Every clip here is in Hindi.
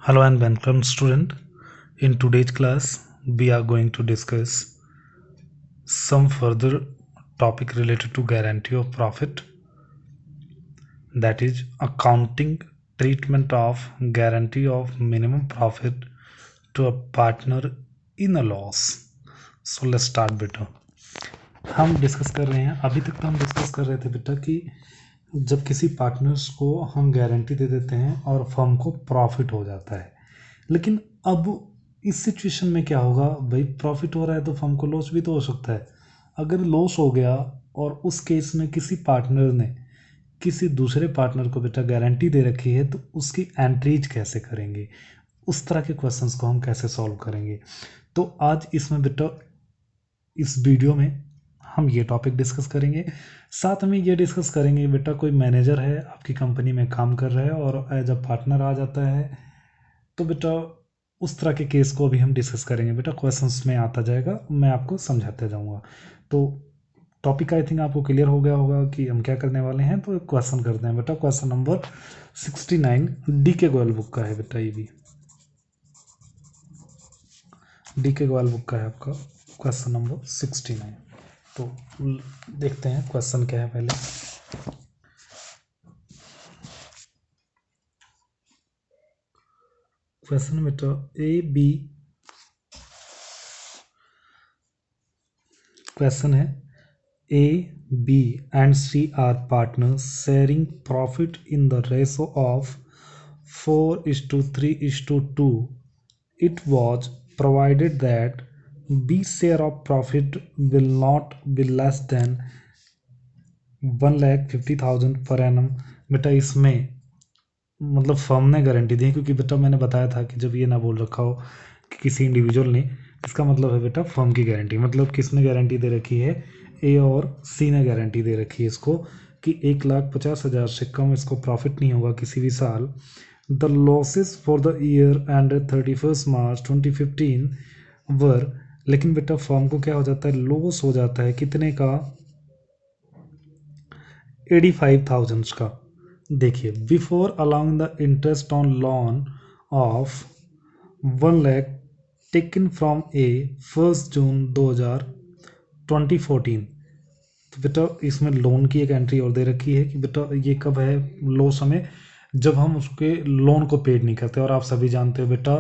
Hello and welcome student. In today's class we are going to discuss some further topic related to guarantee of profit, that is accounting treatment of guarantee of minimum profit to a partner in a loss. So let's start बेटा. हम डिस्कस कर रहे हैं, अभी तक तो हम डिस्कस कर रहे थे बेटा कि जब किसी पार्टनर्स को हम गारंटी दे देते हैं और फर्म को प्रॉफिट हो जाता है, लेकिन अब इस सिचुएशन में क्या होगा भाई, प्रॉफिट हो रहा है तो फर्म को लॉस भी तो हो सकता है. अगर लॉस हो गया और उस केस में किसी पार्टनर ने किसी दूसरे पार्टनर को बेटा गारंटी दे रखी है तो उसकी एंट्रीज कैसे करेंगे, उस तरह के क्वेश्चंस को हम कैसे सॉल्व करेंगे. तो आज इसमें बेटा इस वीडियो में हम ये टॉपिक डिस्कस करेंगे. साथ में ये डिस्कस करेंगे बेटा कोई मैनेजर है आपकी कंपनी में काम कर रहा है और एज अ पार्टनर आ जाता है, तो बेटा उस तरह के केस को भी हम डिस्कस करेंगे. बेटा क्वेश्चंस में आता जाएगा, मैं आपको समझाते जाऊंगा. तो टॉपिक आई थिंक आपको क्लियर हो गया होगा कि हम क्या करने वाले हैं. तो क्वेश्चन करते हैं बेटा. क्वेश्चन नंबर 69 डी के गोयल बुक का है बेटा. ये भी डी के गोयल बुक का है आपका क्वेश्चन नंबर 69. तो देखते हैं क्वेश्चन क्या है. पहले क्वेश्चन बेटा ए बी क्वेश्चन है A, B and C are partners sharing profit in the ratio of 4:3:2. It was provided that B's share of profit will not be less than 1,50,000 per annum. बेटा इसमें मतलब फर्म ने गारंटी दी, क्योंकि बेटा मैंने बताया था कि जब ये ना बोल रखा हो कि किसी इंडिविजुअल ने, इसका मतलब है बेटा फर्म की गारंटी. मतलब किसने गारंटी दे रखी है, ए और सी ने गारंटी दे रखी है इसको कि 1,50,000 से कम इसको प्रॉफिट नहीं होगा किसी भी साल. The losses for the year and 31 मार्च 2015 वर. लेकिन बेटा फर्म को क्या हो जाता है, लॉस हो जाता है कितने का, 85,000 का. देखिए, before allowing the interest on loan of 1 lakh taken from a 1 June 2014. तो बेटा इसमें लोन की एक एंट्री और दे रखी है कि बेटा ये कब है, लॉस हमें जब हम उसके लोन को पेड नहीं करते. और आप सभी जानते हो बेटा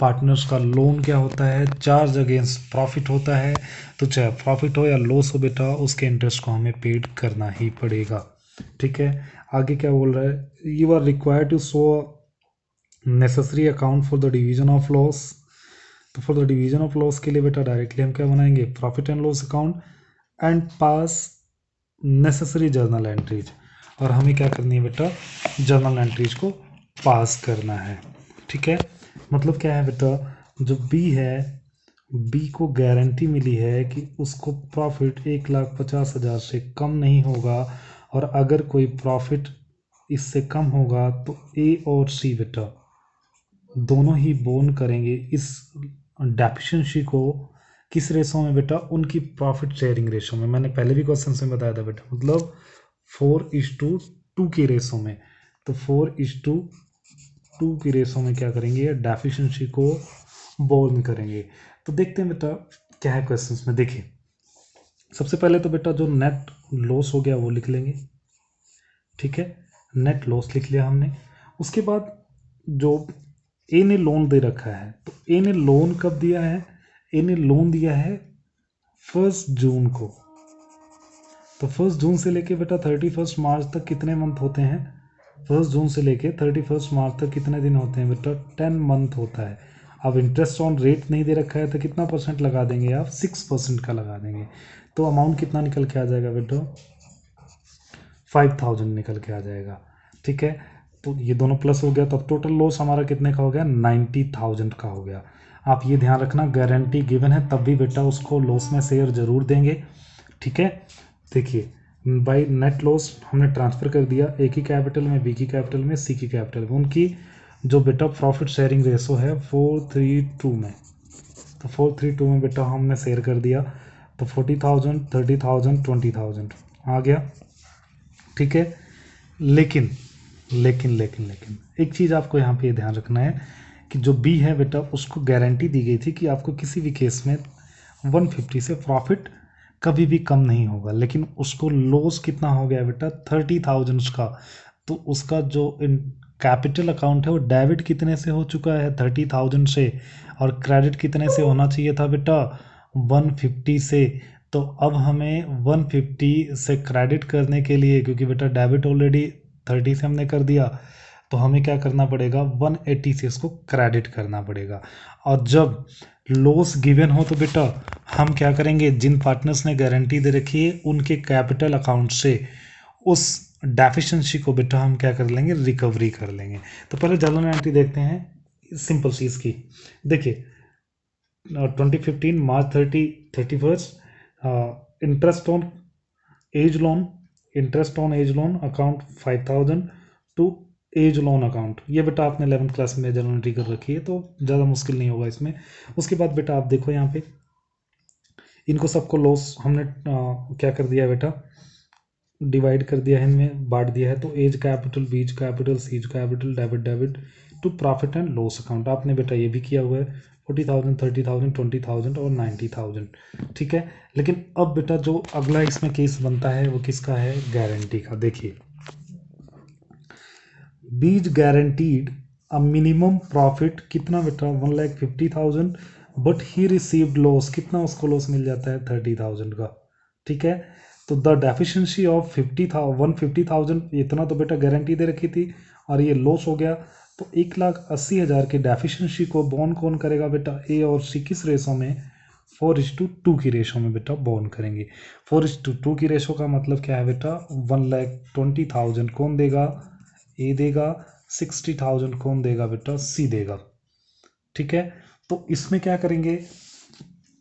पार्टनर्स का लोन क्या होता है, चार्ज अगेंस्ट प्रॉफिट होता है. तो चाहे प्रॉफिट हो या लॉस हो बेटा उसके इंटरेस्ट को हमें पेड करना ही पड़ेगा. ठीक है, आगे क्या बोल रहा है, you are required to show necessary account for the division of loss. तो for the division of loss के लिए बेटा डायरेक्टली हम क्या बनाएंगे, profit and loss account and pass necessary journal entries. और हमें क्या करनी है बेटा, जर्नल एंट्रीज को पास करना है. ठीक है, मतलब क्या है बेटा, जो बी है, बी को गारंटी मिली है कि उसको प्रॉफिट 1,50,000 से कम नहीं होगा, और अगर कोई प्रॉफिट इससे कम होगा तो ए और सी बेटा दोनों ही बोन करेंगे इस डेफिशिएंसी को. किस रेशो में बेटा, उनकी प्रॉफिट शेयरिंग रेशो में. मैंने पहले भी क्वेश्चन में बताया था बेटा, मतलब 4:2 की रेशो में. तो 4:2 की रेशो में क्या करेंगे, डेफिशिएंसी को बोर्न करेंगे. तो देखते हैं बेटा क्या है क्वेश्चन में. देखिए सबसे पहले तो बेटा जो नेट लॉस हो गया वो लिख लेंगे. ठीक है, नेट लॉस लिख लिया हमने. उसके बाद जो ए ने लोन दे रखा है, तो ए ने लोन कब दिया है, ए ने लोन दिया है 1 जून को. तो 1 जून से लेके बेटा 31 मार्च तक कितने मंथ होते हैं, 1 जून से लेके 31 मार्च तक कितने दिन होते हैं बेटा, 10 मंथ होता है. अब इंटरेस्ट ऑन रेट नहीं दे रखा है तो कितना परसेंट लगा देंगे आप, 6% का लगा देंगे. तो अमाउंट कितना निकल के आ जाएगा बेटा, 5,000 निकल के आ जाएगा. ठीक है, तो ये दोनों प्लस हो गया, तब टोटल लॉस हमारा कितने का हो गया, 90,000 का हो गया. आप ये ध्यान रखना, गारंटी गिवन है तब भी बेटा उसको लॉस में शेयर जरूर देंगे. ठीक है, देखिए बाई नेट लॉस हमने ट्रांसफ़र कर दिया, ए की कैपिटल में, बी की कैपिटल में, सी की कैपिटल में. उनकी जो बेटा प्रॉफिट शेयरिंग रेशो है 4:3:2 में, तो 4:3:2 में बेटा हमने शेयर कर दिया. तो 40,000, 30,000, 20,000 आ गया. ठीक है, लेकिन लेकिन लेकिन लेकिन एक चीज़ आपको यहाँ पे ध्यान रखना है कि जो बी है बेटा उसको गारंटी दी गई थी कि आपको किसी भी केस में 150 से प्रॉफिट कभी भी कम नहीं होगा, लेकिन उसको लॉस कितना हो गया बेटा 30,000 का। तो उसका जो कैपिटल अकाउंट है वो डेबिट कितने से हो चुका है 30,000 से, और क्रेडिट कितने से होना चाहिए था बेटा 150 से। तो अब हमें 150 से क्रेडिट करने के लिए, क्योंकि बेटा डेबिट ऑलरेडी 30 से हमने कर दिया, तो हमें क्या करना पड़ेगा 180 से इसको क्रेडिट करना पड़ेगा। और जब लॉस गिवन हो तो बेटा हम क्या करेंगे, जिन पार्टनर्स ने गारंटी दे रखी है उनके कैपिटल अकाउंट से उस डेफिशिएंसी को बेटा हम क्या कर लेंगे, रिकवरी कर लेंगे। तो पहले जर्नल एंट्री देखते हैं सिंपल चीज़ की। देखिए 2015 March 31 interest on A's loan account 5,000 to A's loan account. ये बेटा आपने 11th क्लास में जर्नल एंट्री कर रखी है तो ज़्यादा मुश्किल नहीं होगा इसमें। उसके बाद बेटा आप देखो यहाँ पे इनको सबको लॉस हमने क्या कर दिया बेटा, डिवाइड कर दिया है, इनमें बांट दिया है। तो A's capital, B's capital, C's capital, debit to profit and loss account. आपने बेटा ये भी किया हुआ है 40,000, 30,000, 20,000 और 90,000, ठीक है। लेकिन अब बेटा जो अगला इसमें केस बनता है वो किसका है, गारंटी का। देखिए बीज गारंटीड अ मिनिमम प्रॉफिट कितना बेटा 1,50,000, बट ही रिसीव्ड लॉस, कितना उसको लॉस मिल जाता है 30,000 का, ठीक है। तो द डेफिशिएंसी ऑफ 150,000 इतना तो बेटा गारंटी दे रखी थी और ये लॉस हो गया, तो 1,80,000 की डेफिशिएंसी को बॉन्ड कौन करेगा बेटा, ए और सी किस रेशो में, 4:2 की रेशो में बेटा बॉन्ड करेंगे। 4:2 की रेशो का मतलब क्या है बेटा, 1,20,000 कौन देगा, ए देगा, 60,000 कौन देगा बेटा, सी देगा, ठीक है। तो इसमें क्या करेंगे,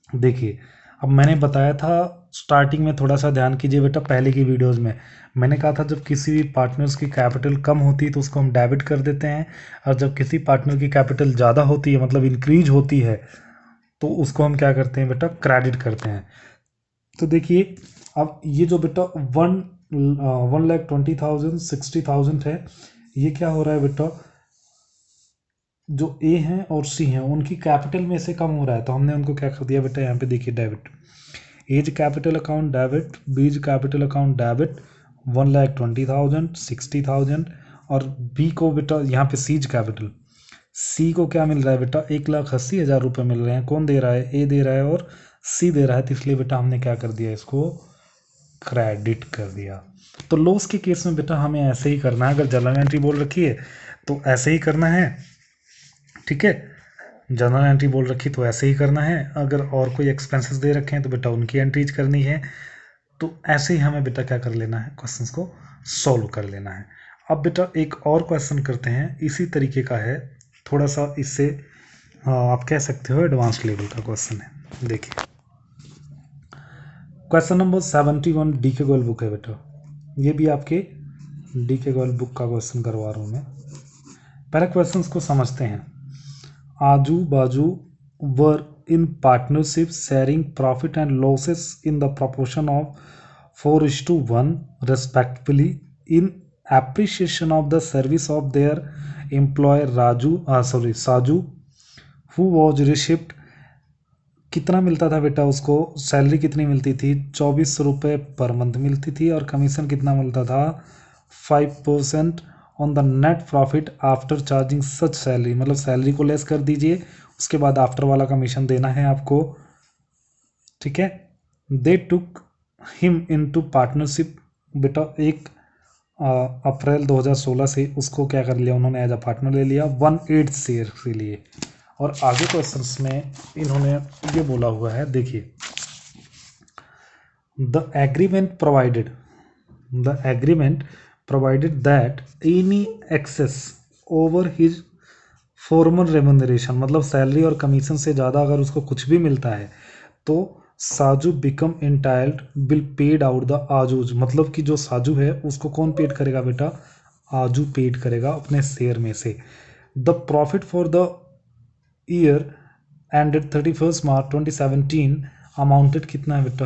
देखिए अब मैंने बताया था स्टार्टिंग में, थोड़ा सा ध्यान कीजिए बेटा, पहले की वीडियोस में मैंने कहा था जब किसी भी पार्टनर्स की कैपिटल कम होती है तो उसको हम डेबिट कर देते हैं, और जब किसी पार्टनर की कैपिटल ज़्यादा होती है मतलब इंक्रीज होती है तो उसको हम क्या करते हैं बेटा, क्रेडिट करते हैं। तो देखिए अब ये जो बेटा 1,20,000, 60,000 है, ये क्या हो रहा है बेटा, जो ए हैं और सी हैं उनकी कैपिटल में से कम हो रहा है, तो हमने उनको क्या कर दिया बेटा, यहाँ पे देखिए debit, A's capital account debit, B's capital account debit 1,20,000, 60,000, और बी को बेटा यहाँ पे सीज कैपिटल, सी को क्या मिल रहा है बेटा 1,80,000 रुपये मिल रहे हैं, कौन दे रहा है, ए दे रहा है और सी दे रहा है, तो इसलिए बेटा हमने क्या कर दिया, इसको क्रेडिट कर दिया। तो लॉस के केस में बेटा हमें ऐसे ही करना है, अगर जर्नल एंट्री बोल रखी है तो ऐसे ही करना है, ठीक है। जर्नल एंट्री बोल रखी तो ऐसे ही करना है, अगर और कोई एक्सपेंसेस दे रखे हैं तो बेटा उनकी एंट्रीज करनी है। तो ऐसे ही हमें बेटा क्या कर लेना है, क्वेश्चंस को सॉल्व कर लेना है। अब बेटा एक और क्वेश्चन करते हैं, इसी तरीके का है, थोड़ा सा इससे आप कह सकते हो एडवांस लेवल का क्वेश्चन है। देखिए क्वेश्चन नंबर 71 डी के गोयल बुक है बेटा, ये भी आपके डी के गोयल बुक का क्वेश्चन करवा रहा हूँ मैं। पहले क्वेश्चंस को समझते हैं। Aju Baju were in partnership sharing profit and losses in the proportion of 4:1 respectively in appreciation of the service of their employer Saju who was received, कितना मिलता था बेटा उसको, सैलरी कितनी मिलती थी 2400 रुपये पर मंथ मिलती थी, और कमीशन कितना मिलता था 5% on the net profit after charging such salary, मतलब सैलरी को लेस कर दीजिए उसके बाद आफ्टर वाला कमीशन देना है आपको, ठीक है। They took him into partnership, बेटा 1 अप्रैल 2016 से उसको क्या कर लिया उन्होंने, एज अ पार्टनर ले लिया 1/8 शेयर के लिए। और आगे क्वेश्चंस में इन्होंने ये बोला हुआ है, देखिए the agreement provided that any excess over his former remuneration, मतलब सैलरी और कमीशन से ज़्यादा अगर उसको कुछ भी मिलता है तो Saju become entitled will paid out the Aju's, मतलब कि जो साजू है उसको कौन पेड करेगा बेटा, आजू पेड करेगा अपने शेयर में से। The profit for the year ended 31 March 2017 amounted कितना है बेटा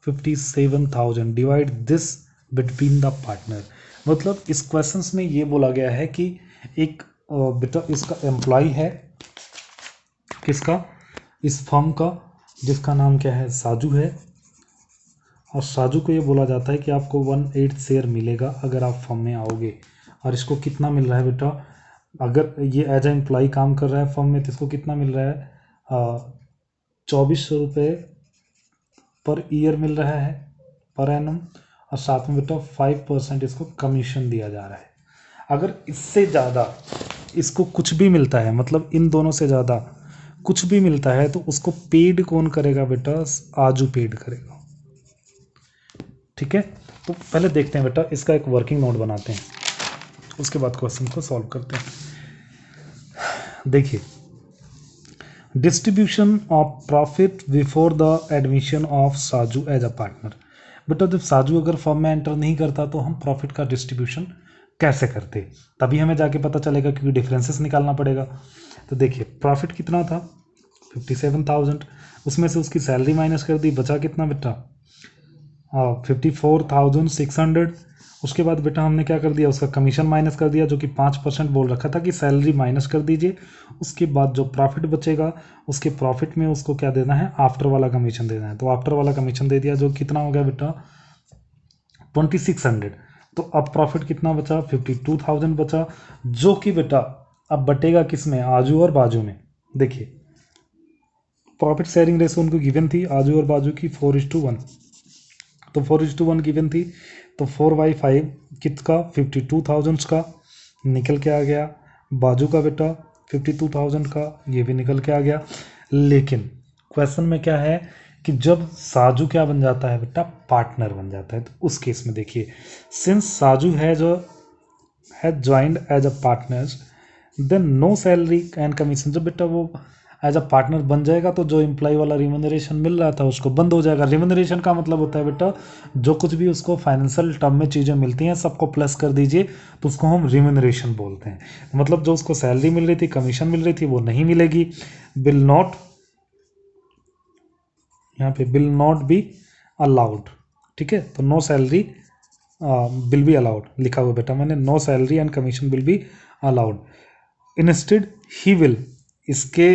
57,000, divide this between the partner. मतलब इस क्वेश्चंस में ये बोला गया है कि एक बेटा इसका एम्प्लॉय है किसका, इस फर्म का, जिसका नाम क्या है, साजू है। और साजू को ये बोला जाता है कि आपको 1/8 शेयर मिलेगा अगर आप फर्म में आओगे। और इसको कितना मिल रहा है बेटा, अगर ये एज ए एम्प्लॉय काम कर रहा है फर्म में तो इसको कितना मिल रहा है, 2400 रुपये पर ईयर मिल रहा है, पर एनम। और साथ में बेटा 5% इसको कमीशन दिया जा रहा है। अगर इससे ज़्यादा इसको कुछ भी मिलता है, मतलब इन दोनों से ज़्यादा कुछ भी मिलता है, तो उसको पेड कौन करेगा बेटा, आजू पेड करेगा। ठीक है, तो पहले देखते हैं बेटा, इसका एक वर्किंग नोट बनाते हैं, उसके बाद क्वेश्चन को सॉल्व करते हैं। देखिए, distribution of profit before the admission of Saju as a partner. बेटा जब साजू अगर फर्म में एंटर नहीं करता तो हम प्रॉफिट का डिस्ट्रीब्यूशन कैसे करते, तभी हमें जाके पता चलेगा, क्योंकि डिफरेंसेस निकालना पड़ेगा। तो देखिए, प्रॉफिट कितना था, 57,000, उसमें से उसकी सैलरी माइनस कर दी, बचा कितना बेटा, 54,600। उसके बाद बेटा हमने क्या कर दिया, उसका कमीशन माइनस कर दिया, जो कि 5% बोल रखा था कि सैलरी माइनस कर दीजिए। उसके बाद जो प्रॉफिट बचेगा, उसके प्रॉफिट में उसको क्या देना है, आफ्टर वाला कमीशन देना है। तो आफ्टर वाला कमीशन दे दिया, जो कितना हो गया बेटा, 2600। तो अब प्रॉफिट कितना बचा, 52,000 बचा, जो कि बेटा अब बटेगा किस में, आजू और बाजू में। देखिए, प्रॉफिट शेयरिंग रेशो उनको गिवन थी, आजू और बाजू की 4:1, तो 4:1 गिवन थी, तो 4/5 किसका, 52,000 का निकल के आ गया, बाजू का बेटा 52,000 का, ये भी निकल के आ गया। लेकिन क्वेश्चन में क्या है कि जब साजू क्या बन जाता है बेटा, पार्टनर बन जाता है, तो उस केस में देखिए, since Saju has joined as a partners, then no salary and commission. जब बेटा वो एज अ पार्टनर बन जाएगा तो जो एम्प्लॉय वाला रिम्यूनरेशन मिल रहा था उसको बंद हो जाएगा। रिम्यूनरेशन का मतलब होता है बेटा, जो कुछ भी उसको फाइनेंशियल टर्म में चीज़ें मिलती हैं सबको प्लस कर दीजिए, तो उसको हम रिम्यूनरेशन बोलते हैं। मतलब जो उसको सैलरी मिल रही थी, कमीशन मिल रही थी, वो नहीं मिलेगी। विल नॉट, यहाँ पे विल नॉट बी अलाउड। ठीक है, तो no salary will be allowed लिखा हुआ बेटा मैंने, no salary and commission will be allowed. Instead he will, इसके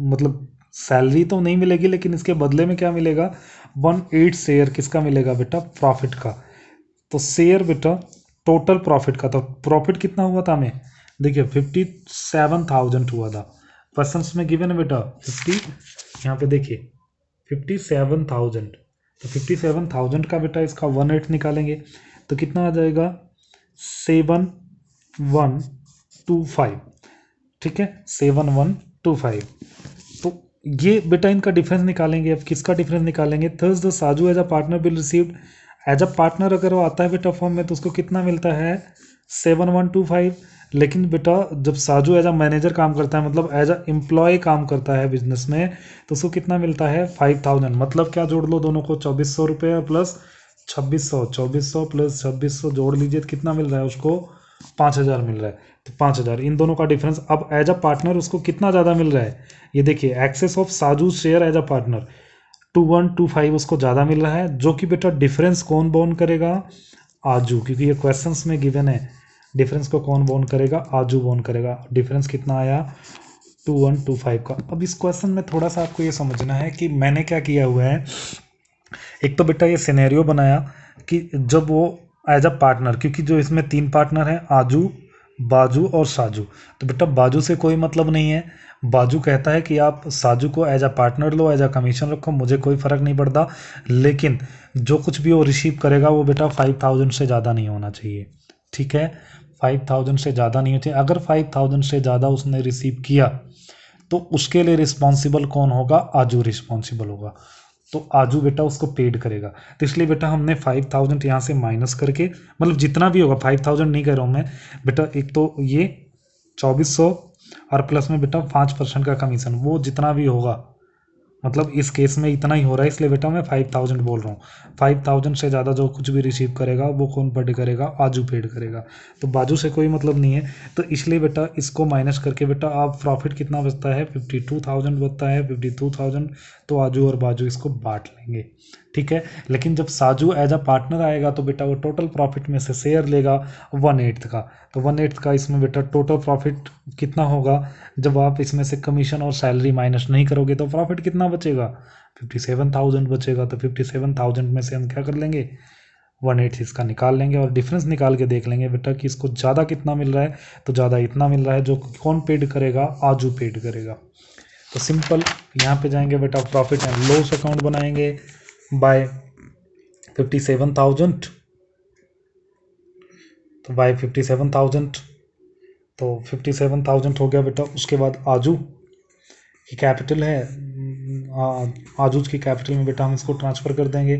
मतलब सैलरी तो नहीं मिलेगी, लेकिन इसके बदले में क्या मिलेगा, 1/8 शेयर किसका मिलेगा बेटा, प्रॉफिट का। तो शेयर बेटा टोटल प्रॉफिट का, तो प्रॉफिट कितना हुआ था हमें, देखिए 57,000 हुआ था। क्वेश्चन में गिवन है बेटा 50, यहाँ पे देखिए 57,000, तो 57,000 का बेटा इसका 1/8 निकालेंगे तो कितना आ जाएगा, 7125। ठीक है, 7125। तो ये बेटा इनका डिफरेंस निकालेंगे। अब किसका डिफरेंस निकालेंगे, thus the Saju as a partner bill received as a partner, अगर वो आता है बेटा फॉर्म में तो उसको कितना मिलता है, 7125। लेकिन बेटा जब साजू एज अ मैनेजर काम करता है, मतलब एज अ एम्प्लॉय काम करता है बिजनेस में, तो उसको कितना मिलता है, 5,000। मतलब क्या जोड़ लो दोनों को, 2400 रुपये प्लस 2600, 2400 प्लस 2600 जोड़ लीजिए तो कितना मिल रहा है उसको, 5,000 मिल रहा है। तो 5,000 इन दोनों का डिफरेंस। अब एज अ पार्टनर उसको कितना ज़्यादा मिल रहा है, ये देखिए, excess of Saju share as a partner 2125 उसको ज़्यादा मिल रहा है, जो कि बेटा डिफरेंस कौन बोन करेगा, आजू, क्योंकि ये क्वेश्चंस में गिवन है। डिफरेंस को कौन बोन करेगा, आजू बोन करेगा। डिफरेंस कितना आया, 2125 का। अब इस क्वेश्चन में थोड़ा सा आपको ये समझना है कि मैंने क्या किया हुआ है। एक तो बेटा ये सिनेरियो बनाया कि जब वो एज अ पार्टनर, क्योंकि जो इसमें 3 पार्टनर हैं, आजू, बाजू और साजू, तो बेटा बाजू से कोई मतलब नहीं है। बाजू कहता है कि आप साजू को एज अ पार्टनर लो, एज अ कमीशन रखो, मुझे कोई फ़र्क नहीं पड़ता, लेकिन जो कुछ भी वो रिसीव करेगा वो बेटा 5,000 से ज़्यादा नहीं होना चाहिए। ठीक है, 5,000 से ज़्यादा नहीं होती। अगर 5,000 से ज़्यादा उसने रिसीव किया तो उसके लिए रिस्पॉन्सिबल कौन होगा, आजू रिस्पॉन्सिबल होगा। तो आजू बेटा उसको पेड करेगा। तो इसलिए बेटा हमने 5,000 यहाँ से माइनस करके, मतलब जितना भी होगा, 5,000 नहीं कह रहा हूँ मैं बेटा, एक तो ये 2400 और प्लस में बेटा 5% का कमीशन, वो जितना भी होगा, मतलब इस केस में इतना ही हो रहा है, इसलिए बेटा मैं 5,000 बोल रहा हूँ। 5,000 से ज़्यादा जो कुछ भी रिसीव करेगा वो कौन पेड करेगा, आजू पेड करेगा। तो बाजू से कोई मतलब नहीं है, तो इसलिए बेटा इसको माइनस करके बेटा आप प्रॉफिट कितना बचता है, 52,000 बचता है, 52,000। तो आजू और बाजू इसको बांट लेंगे। ठीक है। लेकिन जब साजू एज अ पार्टनर आएगा तो बेटा वो टोटल प्रॉफिट में से शेयर लेगा 1/8 का। तो 1/8 का इसमें बेटा टोटल प्रॉफिट कितना होगा, जब आप इसमें से कमीशन और सैलरी माइनस नहीं करोगे तो प्रॉफिट कितना बचेगा, 57,000 बचेगा। तो 57,000 में से हम क्या कर लेंगे, 1/8 इसका निकाल लेंगे और डिफरेंस निकाल के देख लेंगे बेटा कि इसको ज़्यादा कितना मिल रहा है। तो ज़्यादा इतना मिल रहा है, जो कौन पेड करेगा, आजू पेड करेगा। तो सिंपल यहाँ पे जाएंगे बेटा, प्रॉफिट एंड लॉस अकाउंट बनाएंगे बाय 57,000। तो बाय 57,000, तो 57,000 हो गया बेटा। उसके बाद आजू की कैपिटल है, आजूज की कैपिटल में बेटा हम इसको ट्रांसफ़र कर देंगे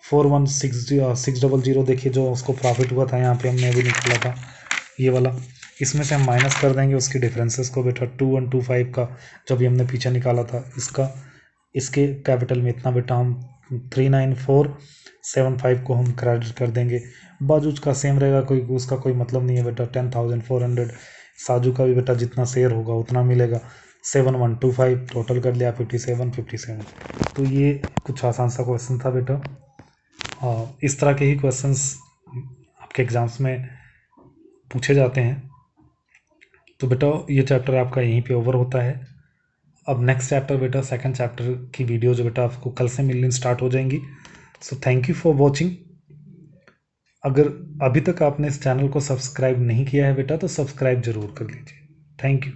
41,600। देखिए जो उसको प्रॉफिट हुआ था यहाँ पे हमने अभी निकाला था ये वाला, इसमें से हम माइनस कर देंगे उसकी डिफरेंसेस को बेटा, 2125 का जब ये हमने पीछे निकाला था इसका, इसके कैपिटल में इतना बेटा हम 39475 को हम क्रेडिट कर देंगे। बाजूज का सेम रहेगा, कोई उसका कोई मतलब नहीं है बेटा, 10,400। साजू का भी बेटा जितना शेयर होगा उतना मिलेगा, 7125 टोटल कर लिया 57। तो ये कुछ आसान सा क्वेश्चन था बेटा। इस तरह के ही क्वेश्चंस आपके एग्जाम्स में पूछे जाते हैं। तो बेटा ये चैप्टर आपका यहीं पे ओवर होता है। अब नेक्स्ट चैप्टर बेटा, सेकंड चैप्टर की वीडियो जो बेटा आपको कल से मिलनी स्टार्ट हो जाएंगी। So thank you for watching. अगर अभी तक आपने इस चैनल को सब्सक्राइब नहीं किया है बेटा तो सब्सक्राइब जरूर कर लीजिए। Thank you.